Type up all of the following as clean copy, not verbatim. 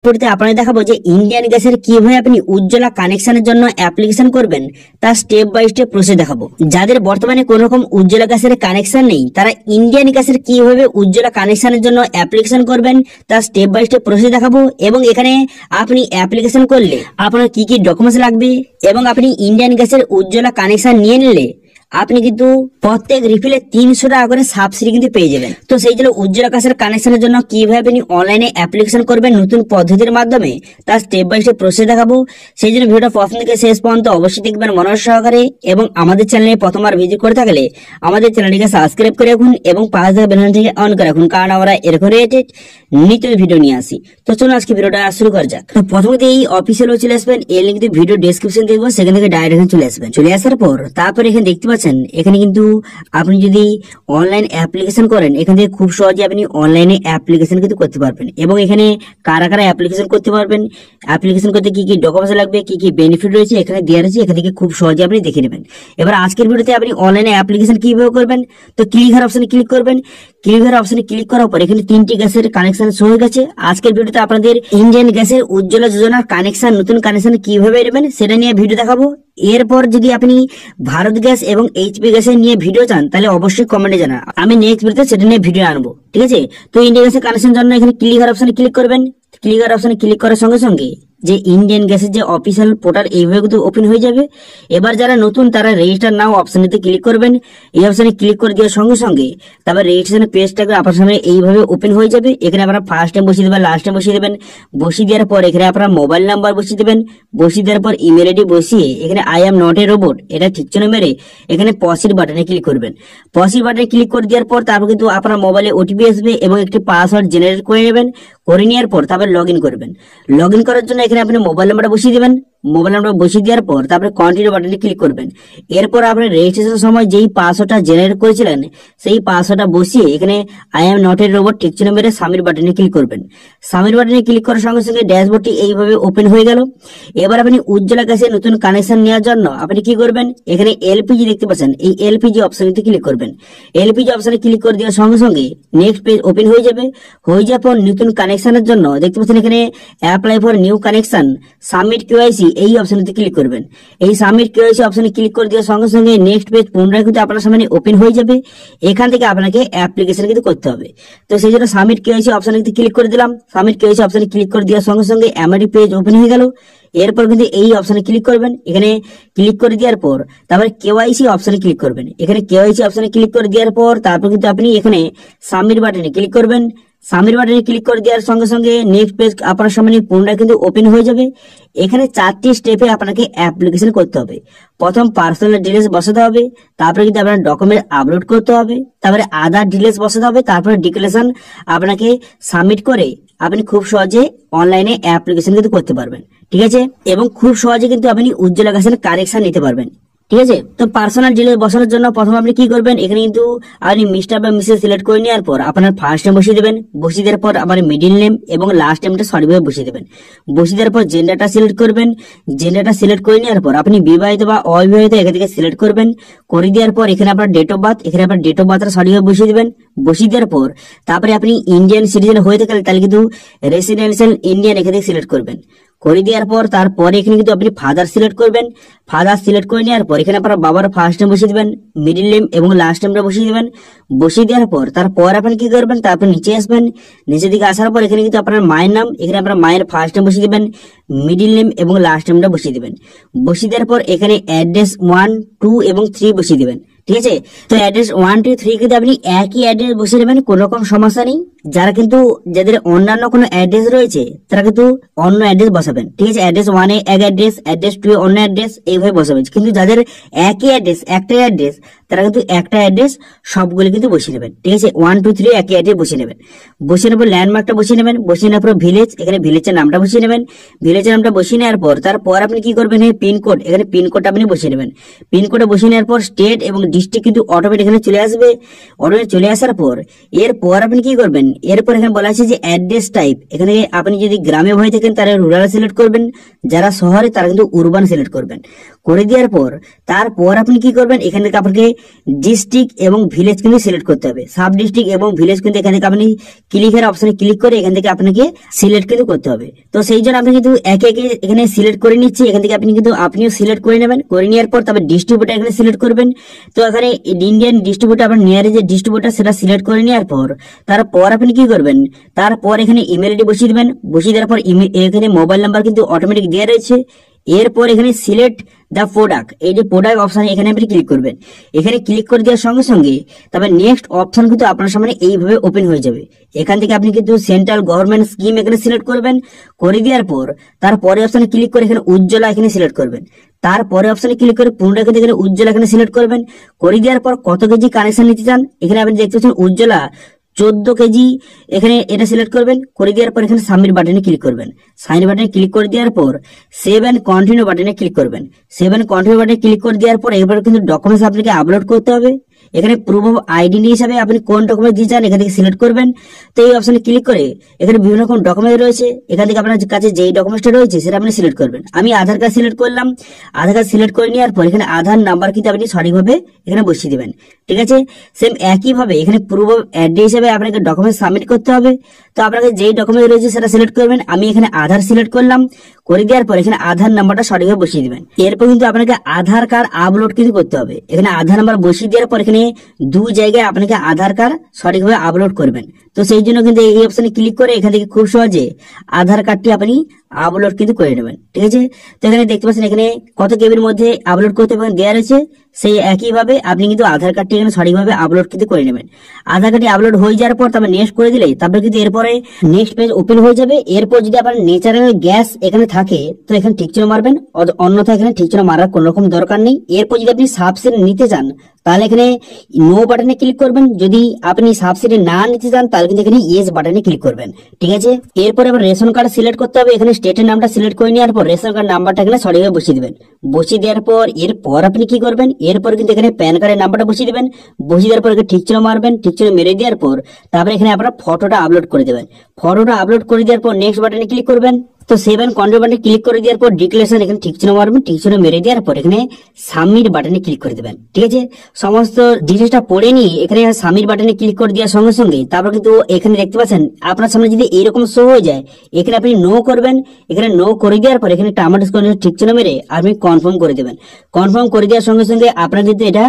ভিডিওতে আপনাদের দেখাবো যে ইন্ডিয়ান গ্যাসের কিভাবে আপনি উজ্জ্বলা কানেকশনের জন্য অ্যাপ্লিকেশন করবেন তার স্টেপ বাই স্টেপ প্রসেস দেখাবো। যাদের বর্তমানে কোনো রকম উজ্জ্বলা গ্যাসের কানেকশন নেই তারা ইন্ডিয়ান গ্যাসের কিভাবে উজ্জ্বলা কানেকশনের জন্য অ্যাপ্লিকেশন করবেন তার স্টেপ বাই স্টেপ প্রসেস দেখাবো। এবং এখানে আপনি অ্যাপ্লিকেশন করলে আপনার কি কি ডকুমেন্টস লাগবে এবং আপনি ইন্ডিয়ান গ্যাসের উজ্জ্বলা কানেকশন নিয়ে নিলে আপনি কিন্তু প্রত্যেক রিফিলে 300 টাকা করে সাবসিডি কিন্তু পেয়ে যাবেন। তো সেই জন্য উজ্জ্বলা গ্যাসের কানেকশনের জন্য কিভাবে আপনি অনলাইনে অ্যাপ্লিকেশন করবেন নতুন পদ্ধতির মাধ্যমে তার স্টেপ বাই স্টেপ প্রসেস দেখাবো। সেই জন্য ভিডিওটা প্রথম থেকে শেষ পর্যন্ত অবশ্যই দেখবেন মনোযোগ সহকারে, এবং আমাদের চ্যানেলে প্রথমবার ভিজিট করে থাকলে আমাদের চ্যানেলটিকে সাবস্ক্রাইব করে রাখুন এবং পাশে থাকা বেল আইকনটিকে অন করে রাখুন, কারণ আমরা এরকম রিলেটেড নিত্য ভিডিও নিয়ে আসি। তো চলুন আজকে ভিডিওটা শুরু করা যাক। তো প্রথমে এই অফিসিয়াল চলে আসবেন, এর লিঙ্ক ভিডিও ডেসক্রিপশন দিয়ে দেবো, সেখান থেকে ডাইরেক্ট এখানে চলে আসবেন। চলে আসার পর তারপরে এখানে দেখতে পাচ্ছেন এখানে কিন্তু আপনি যদি অনলাইন অ্যাপ্লিকেশন করেন এখান থেকে খুব সহজে আপনি অনলাইনে অ্যাপ্লিকেশন কিন্তু করতে পারবেন। এবং এখানে কারা কারা অ্যাপ্লিকেশন করতে পারবেন, অ্যাপ্লিকেশন করতে কি কি ডকুমেন্টস লাগবে, কি কি বেনিফিট রয়েছে এখানে দেওয়া রয়েছে, এখান থেকে খুব সহজে আপনি দেখে নেবেন। এবার আজকের ভিডিওতে আপনি অনলাইনে অ্যাপ্লিকেশন কিভাবে করবেন, তো ক্লিক অপশনে ক্লিক করবেন। ক্লিক অপশনে ক্লিক করার পর এখানে 3টি গ্যাসের কানেকশন শো হয়ে গেছে। আজকের ভিডিওতে আপনাদের ইন্ডিয়ান গ্যাসের উজ্জ্বলা যোজনার কানেকশন নতুন কানেকশন কিভাবে নেবেন সেটা নিয়ে ভিডিও দেখাবো। এরপর যদি আপনি ভারত গ্যাস এবং এইচপি গ্যাসের নিয়ে ভিডিও চান তাহলে অবশ্যই কমেন্টে জানান, আমি নেক্সট ভিডিওতে সেটা নিয়ে ভিডিও আনবো, ঠিক আছে। তো ইন্ডিয়ান গ্যাসের কানেকশন জন্য এখানে ক্লিক অপশনে ক্লিক করবেন। ক্লিক অপশনে ক্লিক করার সঙ্গে সঙ্গে যে ইন্ডিয়ান গ্যাসের যে অফিসিয়াল পোর্টাল এইভাবে কিন্তু ওপেন হয়ে যাবে। এবার যারা নতুন তারা রেজিস্টার নাও অপশনটিতে ক্লিক করবেন। এই অপশনে ক্লিক করে দেওয়ার সঙ্গে সঙ্গে তারপর রেজিস্ট্রেশন পেজটা আপনার সামনে এইভাবে ওপেন হয়ে যাবে। এখানে আপনারা ফার্স্ট টাইম বসিয়ে দেবেন, লাস্ট টাইম বসিয়ে দেবেন। বসিয়ে দেওয়ার পর এখানে আপনার মোবাইল নাম্বার বসিয়ে দেবেন। বসিয়ে দেওয়ার পর ইমেল আইডি বসিয়ে এখানে I am not a robot এটা ঠিক চিহ্ন মেরে এখানে পসিড বাটনে ক্লিক করবেন। পসিড বাটনে ক্লিক করে দেওয়ার পর তারপর কিন্তু আপনার মোবাইলে ওটিপি আসবে এবং একটি পাসওয়ার্ড জেনারেট করে নেবেন। করে নেওয়ার পর তারপর লগ ইন করবেন। লগ ইন করার জন্য এখানে আপনি মোবাইল নাম্বার বসিয়ে দিবেন। মোবাইল নাম্বার বসিয়ে দেওয়ার পর তারপরে কন্টিনিউ বাটনে ক্লিক করবেন। এরপর আপনি রেজিস্ট্রেশনের সময় যেই পাসওয়ার্ডটা জেনারেট করেছিলেন সেই পাসওয়ার্ডটা বসিয়ে এখানে I am not a robot ঠিক চিহ্ন মেরে সাবমিট বাটনে ক্লিক করবেন। সাবমিট বাটনে ক্লিক করার সঙ্গে সঙ্গে ড্যাশবোর্ডটি এইভাবে ওপেন হয়ে গেল। এবার আপনি উজ্জ্বলা গ্যাসের নতুন কানেকশন নেওয়ার জন্য আপনি কি করবেন, এখানে এলপিজি দেখতে পাচ্ছেন, এই এলপিজি অপশনটিতে ক্লিক করবেন। এলপিজি অপশনে ক্লিক করে দেওয়ার সঙ্গে সঙ্গে নেক্সট পেজ ওপেন হয়ে যাবে। হয়ে যাওয়ার পর নতুন কানেকশনের জন্য দেখতে পাচ্ছেন এখানে apply for new connection submit KYC এই অপশনটিতে ক্লিক করবেন। এই সাবমিট কেওয়াইসি অপশনে ক্লিক করে দেওয়ার সঙ্গে সঙ্গে নেক্সট পেজ পুনরায় কিন্তু আপনার সামনে ওপেন হয়ে যাবে। এখান থেকে আপনাকে অ্যাপ্লিকেশন কিন্তু করতে হবে। তো সেই জন্য সাবমিট কেওয়াইসি অপশনে ক্লিক করে দিলাম। সাবমিট কেওয়াইসি অপশনে ক্লিক করে দেওয়ার সঙ্গে সঙ্গে এমআরডি পেজ ওপেন হয়ে গেল। এরপর কিন্তু এই অপশনে ক্লিক করবেন। এখানে ক্লিক করে দেওয়ার পর তারপরে কেওয়াইসি অপশনে ক্লিক করবেন। এখানে কেওয়াইসি অপশনে ক্লিক করে দেওয়ার পর তারপর কিন্তু আপনি এখানে সাবমিট বাটনে ক্লিক করবেন। সাবমিট বাটনে ক্লিক করে দেওয়ার সঙ্গে সঙ্গে নেক্সট পেজ আপনার সামনে পুনরায় কিন্তু ওপেন হয়ে যাবে। এখানে 4টি স্টেপে আপনাকে অ্যাপ্লিকেশন করতে হবে। প্রথম পার্সোনাল ডিটেইলস বসাতে হবে, তারপরে কিন্তু আপনার ডকুমেন্ট আপলোড করতে হবে, তারপরে আধার ডিটেইলস বসাতে হবে, তারপরে ডিক্লারেশন আপনাকে সাবমিট করে আপনি খুব সহজে অনলাইনে অ্যাপ্লিকেশন কিন্তু করতে পারবেন, ঠিক আছে। এবং খুব সহজে কিন্তু আপনি উজ্জ্বলা গ্যাসের কানেকশন নিতে পারবেন, ঠিক আছে। তো পার্সোনাল ডিটেইলস বসানোর জন্য প্রথম আপনি কি করবেন, এখানে কিন্তু আপনি মিস্টার বা মিসেস সিলেক্ট করে নেওয়ার পর আপনার ফার্স্ট নেম বসিয়ে দেবেন। বসিয়ে দেওয়ার পর আমার মিডিল নেম এবং লাস্ট নেমটা সঠিকভাবে বসিয়ে দেবেন। বসিয়ে দেওয়ার পর জেন্ডারটা সিলেক্ট করবেন। জেন্ডারটা সিলেক্ট করে নেওয়ার পর আপনি বিবাহিত বা অবিবাহিত এখান থেকে সিলেক্ট করবেন। করে দেওয়ার পর এখানে আপনার ডেট অফ বার্থ, এখানে আপনার ডেট অফ বার্থটা সঠিকভাবে বসিয়ে দেবেন। বসিয়ে দেওয়ার পর তারপরে আপনি ইন্ডিয়ান সিটিজেন হয়ে থাকেন তাহলে কিন্তু রেসিডেন্সিয়াল ইন্ডিয়ান এখান থেকে সিলেক্ট করবেন। করে দেওয়ার পর তারপরে এখানে কিন্তু আপনি ফাদার সিলেক্ট করবেন। ফাদার সিলেক্ট করে নেওয়ার পর এখানে আপনার বাবার ফার্স্ট নেম বসিয়ে দিবেন, মিডিল নেম এবং লাস্ট নেমটা বসিয়ে দিবেন। বসিয়ে দেওয়ার পর তারপর আপনি কি করবেন, তারপর নিচে আসবেন। নিচের দিকে আসার পর এখানে কিন্তু আপনার মায়ের নাম, এখানে আপনার মায়ের ফার্স্ট নেম বসিয়ে দিবেন, মিডিল নেম এবং লাস্ট নেমটা বসিয়ে দিবেন। বসিয়ে দেওয়ার পর এখানে অ্যাড্রেস 1, 2 এবং 3 বসিয়ে দিবেন, ঠিক আছে। তো অ্যাড্রেস 1, 2, 3 কিন্তু আপনি একই অ্যাড্রেস বসিয়ে নেবেন, কোনো রকম সমস্যা নেই। যাদের অন্যান্য কোনো অ্যাড্রেস রয়েছে তারা কিন্তু অন্য অ্যাড্রেস বসাবেন, ঠিক আছে। অ্যাড্রেস 1 এ এক অ্যাড্রেস, অ্যাড্রেস 2 এ অন্য অ্যাড্রেস, এইভাবে বসাবেন। কিন্তু যাদের একই অ্যাড্রেস, একটাই অ্যাড্রেস, তারা কিন্তু একটা অ্যাড্রেস সবগুলো কিন্তু বসিয়ে নেবেন, ঠিক আছে। 1, 2, 3 একই অ্যাড্রেস বসিয়ে নেবেন। বসিয়ে নেওয়ার পর ল্যান্ডমার্কটা বসিয়ে নেবেন। বসিয়ে নেওয়ার পর ভিলেজ, এখানে ভিলেজের নামটা বসিয়ে নেবেন। ভিলেজের নামটা বসিয়ে নেওয়ার পর তারপর আপনি কি করবেন, পিনকোড, এখানে পিনকোডটা আপনি বসিয়ে নেবেন। পিনকোডটা বসিয়ে নেওয়ার পর স্টেট এবং ডিস্ট্রিক্ট কিন্তু অটোমেটিক এখানে চলে আসবে। অটোমেটিক চলে আসার পর এরপর আপনি কি করবেন, এরপর এখানে বলা আছে যে অ্যাড্রেস টাইপ, এখানে আপনি যদি গ্রামে হয়ে থাকেন তাহলে রুরাল সিলেক্ট করবেন, যারা শহরে তারা কিন্তু উরবান সিলেক্ট করবেন। করে দেওয়ার পর তারপর আপনি কি করবেন, এখান থেকে আপনাকে ডিস্ট্রিক্ট এবং ভিলেজ কিন্তু সিলেক্ট করতে হবে। সাব ডিস্ট্রিক্ট এবং ভিলেজ কিন্তু এখান থেকে আপনি ক্লিকের অপশনে ক্লিক করে এখান থেকে আপনাকে সিলেক্ট কিন্তু করতে হবে। তো সেই জন্য আপনি কিন্তু একে একে এখানে সিলেক্ট করে নিচ্ছি। এখান থেকে আপনি কিন্তু আপনিও সিলেক্ট করে নেবেন। করে নেওয়ার পর তারপর ডিস্ট্রিবিউটার এখানে সিলেক্ট করবেন। তো এখানে ইন্ডিয়ান ডিস্ট্রিবিউটার আপনার নিয়ারে যে ডিস্ট্রিবিউটার সেটা সিলেক্ট করে নেওয়ার পর তারপর আপনি কি করবেন, তারপর এখানে ইমেল আইডি বসিয়ে দেবেন। বসিয়ে দেওয়ার পর এখানে মোবাইল নাম্বার কিন্তু অটোমেটিক দেওয়া রয়েছে। এরপর এখানে সিলেক্ট দ্য প্রোডাক্ট, এই যে প্রোডাক্ট অপশন এখানে আপনি ক্লিক করবেন। এখানে ক্লিক করে দেওয়ার সঙ্গে সঙ্গে তারপর নেক্সট অপশন কিন্তু আপনার সামনে এইভাবে ওপেন হয়ে যাবে। এখান থেকে আপনি কিন্তু সেন্ট্রাল গভর্নমেন্ট স্কিম এখানে সিলেক্ট করবেন। করে দেওয়ার পর তারপরে অপশনে ক্লিক করে এখানে উজ্জ্বলা এখানে সিলেক্ট করবেন। তারপরে অপশনে ক্লিক করে পুনরায় কিন্তু এখানে উজ্জ্বলা এখানে সিলেক্ট করবেন। করে দেওয়ার পর কত কেজি কানেকশন নিতে চান, এখানে আপনি দেখতে পাচ্ছেন উজ্জ্বলা 14 কেজি, এখানে এটা সিলেক্ট করবেন। করে দেওয়ার পর এখানে সাবমিট বাটনে ক্লিক করবেন। সাবমিট বাটনে ক্লিক করে দেওয়ার পর সেভ এন্ড কন্টিনিউ বাটনে ক্লিক করবেন। সেভ এন্ড কন্টিনিউ বাটনে ক্লিক করে দেওয়ার পর এবার কিন্তু ডকুমেন্টস আপনাকে আপলোড করতে হবে। এখানে প্রুফ অফ আইডি হিসাবে আপনি কোন ডকুমেন্ট দিতে চান এখান থেকে সিলেক্ট করবেন। তো এই অপশনে ক্লিক করে এখানে বিভিন্ন রকম ডকুমেন্ট রয়েছে, এখান থেকে আপনার কাছে যেই ডকুমেন্টসটা রয়েছে সেটা আপনি সিলেক্ট করবেন। আমি আধার কার্ড সিলেক্ট করলাম। আধার কার্ড সিলেক্ট করে নেওয়ার পর এখানে আধার নাম্বার কিন্তু আপনি সঠিকভাবে এখানে বসিয়ে দিবেন। ঠিক আছে, সেম একইভাবে এখানে প্রুফ অফ অ্যাড্রেস হিসেবে আপনাকে ডকুমেন্ট সাবমিট করতে হবে। তো আপনাকে যেই ডকুমেন্ট রয়েছে সেটা সিলেক্ট করবেন। আমি এখানে আধার সিলেক্ট করলাম। করে দেওয়ার পর এখানে আধার নাম্বারটা সঠিকভাবে বসিয়ে দিবেন। এরপর কিন্তু আপনাকে আধার কার্ড আপলোড কিন্তু করতে হবে। এখানে আধার নাম্বার বসিয়ে দেওয়ার পর এখানে 2 জায়গায় আপনাকে আধার কার্ড সঠিকভাবে আপলোড করবেন। তো সেই জন্য কিন্তু এই অপশনে ক্লিক করে এখান থেকে খুব সহজে আধার কার্ডটি আপনি আপলোড কিন্তু করে নেবেন। ঠিক আছে, তো এখানে দেখতে পাচ্ছেন এখানে কত কেবির মধ্যে আপলোড করতে দেওয়া রয়েছে। সেই একইভাবে আপনি কিন্তু আধার কার্ডটি এখানে সঠিকভাবে আপলোড কিন্তু করে নেবেন। আধার কার্ডটি আপলোড হয়ে যাওয়ার পর তারপর নেক্সট করে দিলে তারপরে কিন্তু এরপরে নেক্সট পেজ ওপেন হয়ে যাবে। এরপর যদি আপনার ন্যাচারাল গ্যাস এখানে থাকে তো এখানে ঠিক চিহ্ন মারবেন, অন্যথায় এখানে ঠিক চিহ্ন মারার কোনো রকম দরকার নেই। এরপর যদি আপনি সাবসিডি নিতে চান তাহলে এখানে নো বাটনে ক্লিক করবেন। যদি আপনি সাবসিডি না নিতে চান তাহলে কিন্তু এখানে ইয়েস বাটনে ক্লিক করবেন। ঠিক আছে, এরপর আবার রেশন কার্ড সিলেক্ট করতে হবে। এখানে স্টেটের নামটা সিলেক্ট করে নেওয়ার পর রেশন কার্ড নাম্বারটা এখানে সঠিকভাবে বসিয়ে দিবেন। বসিয়ে দেওয়ার পর এরপর আপনি কি করবেন, এরপর কিন্তু এখানে প্যান কার্ডের নাম্বারটা বসিয়ে দিবেন। বসিয়ে দেওয়ার পর এখানে ঠিক চিহ্ন মারবেন। ঠিক চিহ্ন মেরে দেওয়ার পর তারপরে এখানে আপনার ফটোটা আপলোড করে দেবেন। ফটোটা আপলোড করে দেওয়ার পর নেক্সট বাটনে ক্লিক করবেন। তো সেভ এন্ড কন্টিনিউ বাটনে ক্লিক করে দেওয়ার পর ডিক্লারেশন এখানে ঠিক চিহ্ন মারবেন। ঠিক চিহ্ন মেরে দেওয়ার পর এখানে সাবমিট বাটনে ক্লিক করে দেবেন। ঠিক আছে, সমস্ত ডিটেলসটা পড়ে নিয়ে এখানে সাবমিট বাটনে ক্লিক করে দেওয়ার সঙ্গে সঙ্গে তারপর কিন্তু এখানে দেখতে পাচ্ছেন আপনার সামনে যদি এইরকম শো হয়ে যায় এখানে আপনি নো করবেন। এখানে নো করে দেওয়ার পর এখানে টার্ম ঠিক চিহ্ন মেরে আপনি কনফার্ম করে দেবেন। কনফার্ম করে দেওয়ার সঙ্গে সঙ্গে আপনার কিন্তু এটা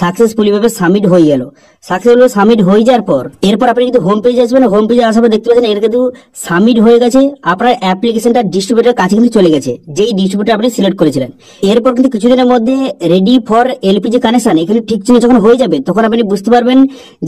সাকসেসফুলি ভাবে সাবমিট হয়ে গেল। সাকসেসফুলি সাবমিট হয়ে যাওয়ার পর এরপর আপনি কিন্তু হোম পেজে আসবেন। হোম পেজে আসার পর দেখতে পাচ্ছেন এটা কিন্তু সাবমিট হয়ে গেছে। আপনার অ্যাপ্লিকেশনটা ডিস্ট্রিবিউটার কাছে কিন্তু চলে গেছে, যেই ডিস্ট্রিবিউটার আপনি সিলেক্ট করেছিলেন। এরপর কিন্তু কিছুদিনের মধ্যে রেডি ফর এলপিজি কানেকশন এখানে ঠিক চিহ্ন যখন হয়ে যাবে তখন আপনি বুঝতে পারবেন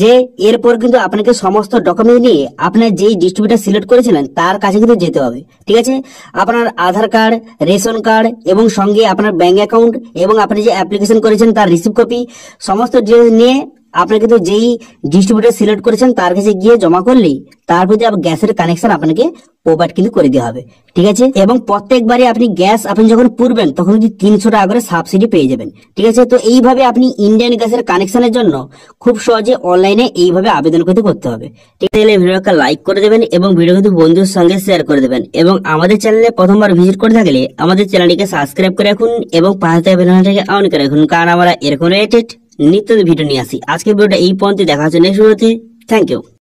যে এরপর কিন্তু আপনাকে সমস্ত ডকুমেন্ট নিয়ে আপনার যেই ডিস্ট্রিবিউটার সিলেক্ট করেছিলেন তার কাছে কিন্তু যেতে হবে। ঠিক আছে, আপনার আধার কার্ড, রেশন কার্ড এবং সঙ্গে আপনার ব্যাংক অ্যাকাউন্ট এবং আপনি যে অ্যাপ্লিকেশন করেছেন তার রিসিভ কপি সমস্ত ডিটেলস নিয়ে আপনি কিন্তু যেই ডিস্ট্রিবিউটার সিলেক্ট করেছেন তার কাছে গিয়ে জমা করলেই তারপর গ্যাসের কানেকশন আপনাকে প্রোভাইড কিন্তু করে দেওয়া হবে। ঠিক আছে, এবং প্রত্যেকবারে আপনি গ্যাস আপনি যখন পুরবেন তখন যদি 300 টাকা করে সাবসিডি পেয়ে যাবেন। ঠিক আছে, তো এইভাবে আপনি ইন্ডিয়ান গ্যাসের কানেকশনের জন্য খুব সহজে অনলাইনে এইভাবে আবেদন করতে হবে। ঠিক আছে, ভিডিওটা লাইক করে দেবেন এবং ভিডিও কিন্তু বন্ধুদের সঙ্গে শেয়ার করে দেবেন এবং আমাদের চ্যানেলে প্রথমবার ভিজিট করে থাকলে আমাদের চ্যানেলটিকে সাবস্ক্রাইব করে রাখুন এবং পাশে থাকা বেল আইকনটাকে অন করে রাখুন, কারণ আমরা এরকম রিলেটেড নিত্য ভিডিও নিয়ে আসি। আজকে ভিডিওটা এই পর্যন্ত দেখা হচ্ছে নেক্সট ভিডিওতে। Thank you.